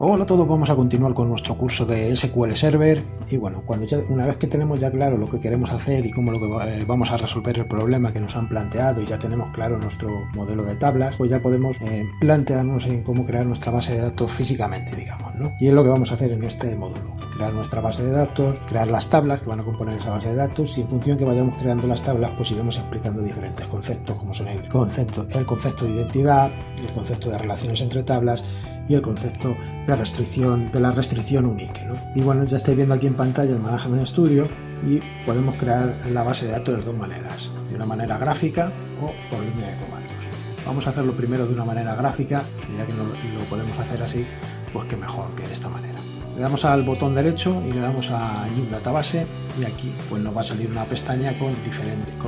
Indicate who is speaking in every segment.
Speaker 1: Hola a todos, vamos a continuar con nuestro curso de SQL Server y bueno, una vez que tenemos ya claro lo que queremos hacer y cómo vamos a resolver el problema que nos han planteado y ya tenemos claro nuestro modelo de tablas, pues ya podemos plantearnos en cómo crear nuestra base de datos físicamente, digamos, ¿no? Y es lo que vamos a hacer en este módulo, crear nuestra base de datos, crear las tablas que van a componer esa base de datos y en función que vayamos creando las tablas, pues iremos explicando diferentes conceptos como son el concepto de identidad, el concepto de relaciones entre tablas y el concepto de la restricción unique, ¿no? Y bueno, ya estáis viendo aquí en pantalla el Management Studio y podemos crear la base de datos de dos maneras, de una manera gráfica o por línea de comandos. Vamos a hacerlo primero de una manera gráfica, y ya que no lo podemos hacer así, pues que mejor que de esta manera. Le damos al botón derecho y le damos a New Database y aquí pues nos va a salir una pestaña con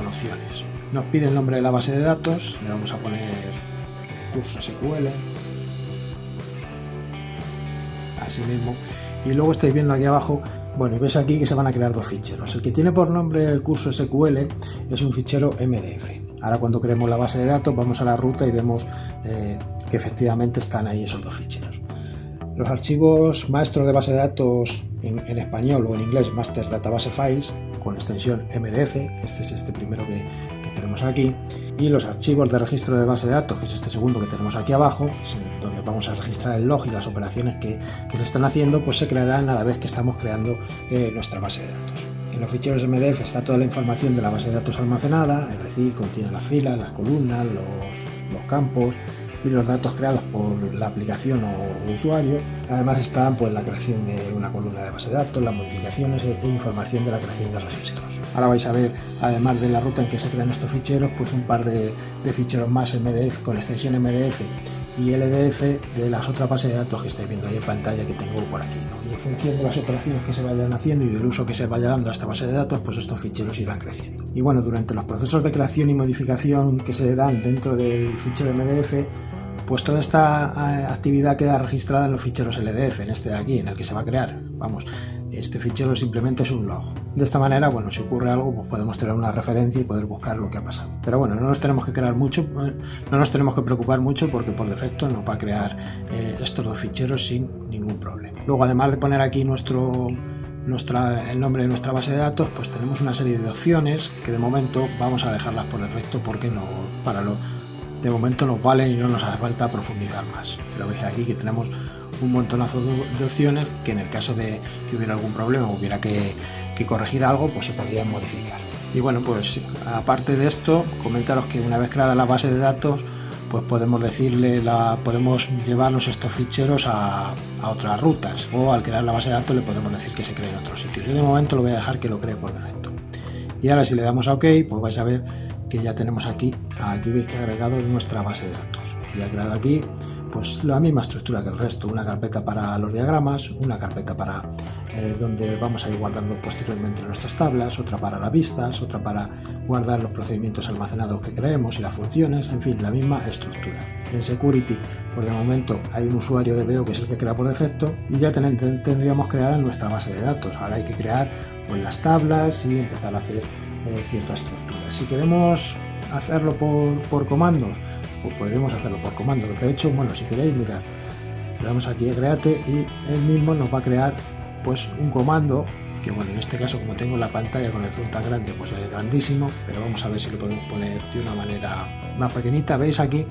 Speaker 1: opciones. Nos pide el nombre de la base de datos, le vamos a poner curso SQL. Así mismo, y luego estáis viendo aquí abajo, bueno, y veis aquí que se van a crear dos ficheros. El que tiene por nombre el curso SQL es un fichero MDF. Ahora cuando creemos la base de datos vamos a la ruta y vemos que efectivamente están ahí esos dos ficheros. Los archivos maestros de base de datos en español o en inglés, Master Database Files, con extensión MDF, este es este primero que tenemos aquí, y los archivos de registro de base de datos, que es este segundo que tenemos aquí abajo, que es donde vamos a registrar el log y las operaciones que se están haciendo, pues se crearán a la vez que estamos creando nuestra base de datos. En los ficheros MDF está toda la información de la base de datos almacenada, es decir, contiene las filas, las columnas, los campos y los datos creados por la aplicación o usuario. Además está pues la creación de una columna de base de datos, las modificaciones e información de la creación de registros. Ahora vais a ver, además de la ruta en que se crean estos ficheros, pues un par de ficheros más MDF con extensión MDF y LDF de las otras bases de datos que estáis viendo ahí en pantalla que tengo por aquí, ¿no? Y en función de las operaciones que se vayan haciendo y del uso que se vaya dando a esta base de datos, pues estos ficheros irán creciendo. Y bueno, durante los procesos de creación y modificación que se dan dentro del fichero MDF, pues toda esta actividad queda registrada en los ficheros LDF, en este de aquí, en el que se va a crear. Vamos, este fichero simplemente es un log. De esta manera, bueno, si ocurre algo, pues podemos tener una referencia y poder buscar lo que ha pasado. Pero bueno, no nos tenemos que preocupar mucho porque por defecto nos va a crear estos dos ficheros sin ningún problema. Luego, además de poner aquí el nombre de nuestra base de datos, pues tenemos una serie de opciones que de momento vamos a dejarlas por defecto porque de momento nos valen y no nos hace falta profundizar más. Lo veis aquí que tenemos un montonazo de opciones que en el caso de que hubiera algún problema o hubiera que corregir algo, pues se podrían modificar. Y bueno, pues aparte de esto, comentaros que una vez creada la base de datos, pues podemos llevarnos estos ficheros a otras rutas, o al crear la base de datos le podemos decir que se cree en otros sitios. Yo de momento lo voy a dejar que lo cree por defecto. Y ahora si le damos a OK, pues vais a ver que ya tenemos aquí veis que ha agregado nuestra base de datos y ha creado aquí pues la misma estructura que el resto, una carpeta para los diagramas, una carpeta para donde vamos a ir guardando posteriormente nuestras tablas, otra para las vistas, otra para guardar los procedimientos almacenados que creemos y las funciones, en fin, la misma estructura. En Security, pues de momento hay un usuario de DBO que es el que crea por defecto y ya tendríamos creada nuestra base de datos. Ahora hay que crear pues las tablas y empezar a hacer cierta estructura. Si queremos hacerlo por comandos, pues podríamos hacerlo por comandos. De hecho, bueno, si queréis, mirad, le damos aquí a Create y él mismo nos va a crear pues un comando que, bueno, en este caso como tengo la pantalla con el zoom tan grande, pues es grandísimo, pero vamos a ver si lo podemos poner de una manera más pequeñita. Veis aquí,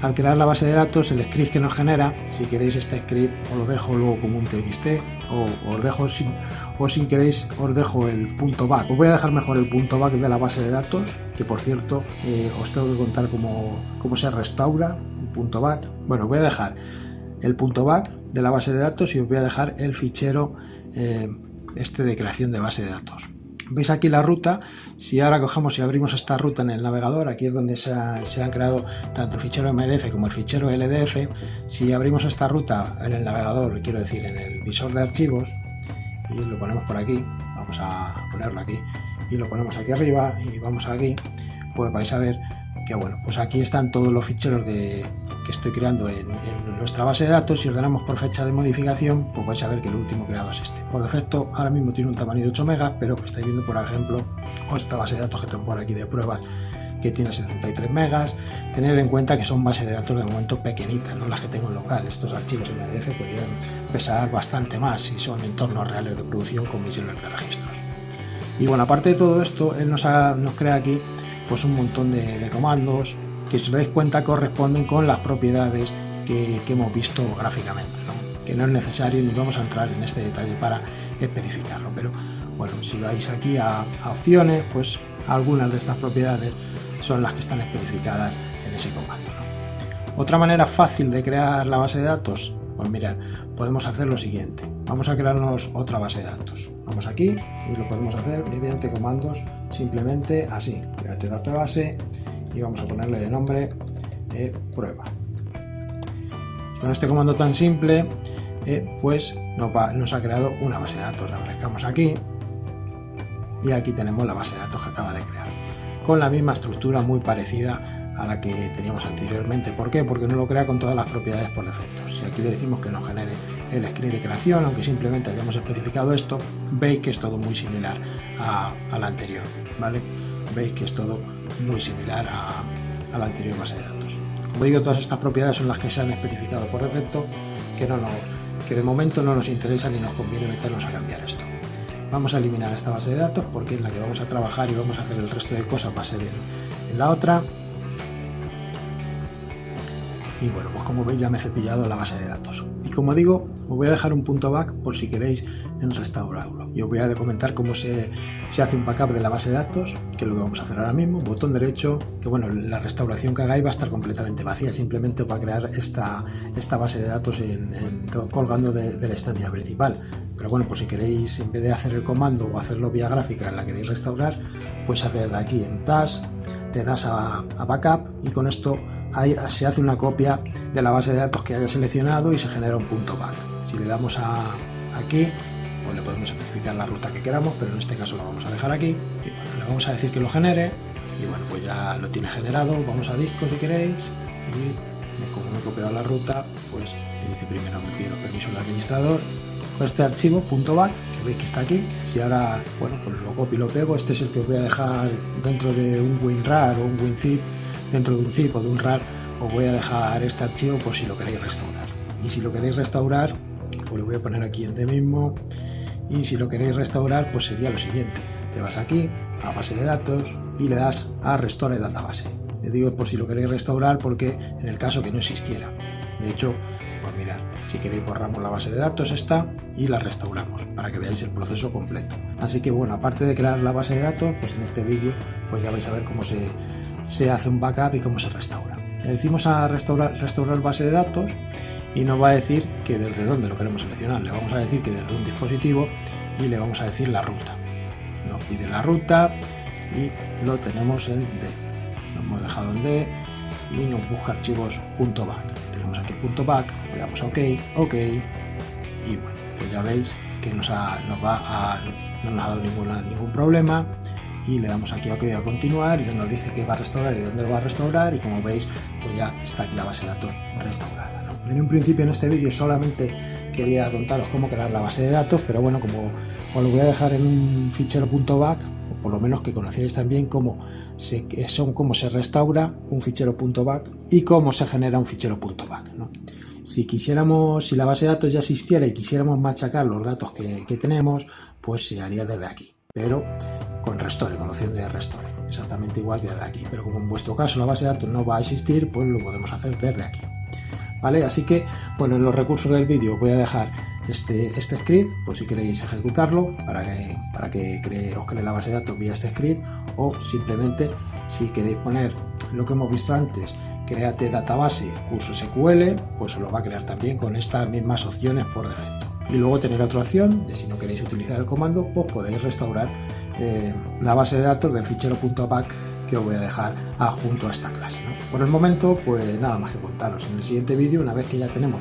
Speaker 1: al crear la base de datos, el script que nos genera, si queréis este script os lo dejo luego como un TXT o si queréis os dejo el .back. Os voy a dejar mejor el .back de la base de datos, que por cierto os tengo que contar cómo se restaura un .back. Bueno, voy a dejar el .back de la base de datos y os voy a dejar el fichero este de creación de base de datos. Veis aquí la ruta. Si ahora cogemos y abrimos esta ruta en el navegador, aquí es donde se han creado tanto el fichero MDF como el fichero LDF. Si abrimos esta ruta en el navegador, quiero decir en el visor de archivos, y lo ponemos por aquí, vamos a ponerlo aquí y lo ponemos aquí arriba y vamos aquí, pues vais a ver que bueno, pues aquí están todos los ficheros que estoy creando en nuestra base de datos. Si ordenamos por fecha de modificación, pues vais a ver que el último creado es este. Por defecto ahora mismo tiene un tamaño de 8 megas, pero estáis viendo por ejemplo esta base de datos que tengo por aquí de pruebas que tiene 73 megas. Tener en cuenta que son bases de datos de momento pequeñitas, no las que tengo en local. Estos archivos en EDF podrían pesar bastante más si son entornos reales de producción con millones de registros. Y bueno, aparte de todo esto, él nos crea aquí pues un montón de comandos que, si os dais cuenta, corresponden con las propiedades que hemos visto gráficamente, ¿no? Que no es necesario ni vamos a entrar en este detalle para especificarlo, pero bueno, si vais aquí a opciones, pues algunas de estas propiedades son las que están especificadas en ese comando, ¿no? Otra manera fácil de crear la base de datos, pues mirad, podemos hacer lo siguiente. Vamos a crearnos otra base de datos. Vamos aquí y lo podemos hacer mediante comandos simplemente así. Créate database y vamos a ponerle de nombre prueba. Con este comando tan simple, pues nos ha creado una base de datos. Refrescamos aquí y aquí tenemos la base de datos que acaba de crear, con la misma estructura muy parecida a la que teníamos anteriormente. ¿Por qué? Porque no lo crea con todas las propiedades por defecto. Si aquí le decimos que nos genere el script de creación, aunque simplemente hayamos especificado esto, veis que es todo muy similar a la anterior, ¿vale? Veis que es todo muy similar a la anterior base de datos. Como digo, todas estas propiedades son las que se han especificado por defecto, que de momento no nos interesa ni nos conviene meternos a cambiar esto. Vamos a eliminar esta base de datos porque es la que vamos a trabajar y vamos a hacer el resto de cosas va a ser en la otra. Y bueno, pues como veis ya me he cepillado la base de datos. Y como digo, os voy a dejar un punto back por si queréis restaurarlo. Y os voy a comentar cómo se hace un backup de la base de datos, que es lo que vamos a hacer ahora mismo. Botón derecho, que bueno, la restauración que hagáis va a estar completamente vacía. Simplemente os va a crear esta base de datos colgando de la instancia principal. Pero bueno, pues si queréis, en vez de hacer el comando o hacerlo vía gráfica, la queréis restaurar, pues hacer de aquí en Task, le das a Backup y con esto ahí se hace una copia de la base de datos que haya seleccionado y se genera un punto back. Si le damos aquí, pues le podemos especificar la ruta que queramos, pero en este caso lo vamos a dejar aquí. Y bueno, le vamos a decir que lo genere y bueno, pues ya lo tiene generado. Vamos a disco si queréis y como no he copiado la ruta, pues le dice primero me pido permiso de administrador. Con este archivo .back que veis que está aquí, si ahora bueno, pues lo copio y lo pego, este es el que os voy a dejar dentro de un WinRAR o un WinZip. Dentro de un zip o de un RAR os voy a dejar este archivo por si lo queréis restaurar. Y si lo queréis restaurar, pues lo voy a poner aquí en D mismo. Y si lo queréis restaurar, pues sería lo siguiente. Te vas aquí a base de datos y le das a Restore Database. Le digo por si lo queréis restaurar porque en el caso que no existiera. De hecho, pues mirad, si queréis borramos la base de datos esta y la restauramos para que veáis el proceso completo. Así que bueno, aparte de crear la base de datos, pues en este vídeo pues ya vais a ver cómo se hace un backup y cómo se restaura. Le decimos a restaurar base de datos y nos va a decir que desde dónde lo queremos seleccionar. Le vamos a decir que desde un dispositivo y le vamos a decir la ruta. Nos pide la ruta y lo tenemos en D. Lo hemos dejado en D y nos busca archivos .back. Tenemos aquí .back, le damos a OK y bueno, pues ya veis que no nos ha dado ningún problema. Y le damos aquí OK a continuar y ya nos dice que va a restaurar y dónde lo va a restaurar y como veis pues ya está aquí la base de datos restaurada, ¿no? En un principio en este vídeo solamente quería contaros cómo crear la base de datos, pero bueno, como os lo voy a dejar en un fichero .back, o por lo menos que conocierais también cómo se restaura un fichero .back y cómo se genera un fichero .back, ¿no? Si la base de datos ya existiera y quisiéramos machacar los datos que tenemos, pues se haría desde aquí, pero con Restore, con la opción de Restore, exactamente igual que desde aquí, pero como en vuestro caso la base de datos no va a existir, pues lo podemos hacer desde aquí, ¿vale? Así que, bueno, en los recursos del vídeo voy a dejar este script, por si queréis ejecutarlo, para que os cree la base de datos vía este script, o simplemente, si queréis poner lo que hemos visto antes, créate database curso SQL, pues os lo va a crear también con estas mismas opciones por defecto. Y luego tener otra opción de si no queréis utilizar el comando, pues podéis restaurar la base de datos del fichero .back que os voy a dejar adjunto a esta clase, ¿no? Por el momento, pues nada más que contaros. En el siguiente vídeo, una vez que ya tenemos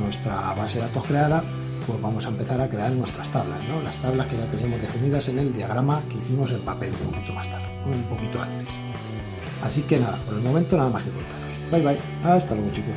Speaker 1: nuestra base de datos creada, pues vamos a empezar a crear nuestras tablas, ¿no? Las tablas que ya teníamos definidas en el diagrama que hicimos en papel un poquito más tarde, un poquito antes. Así que nada, por el momento nada más que contaros. Bye bye, hasta luego chicos.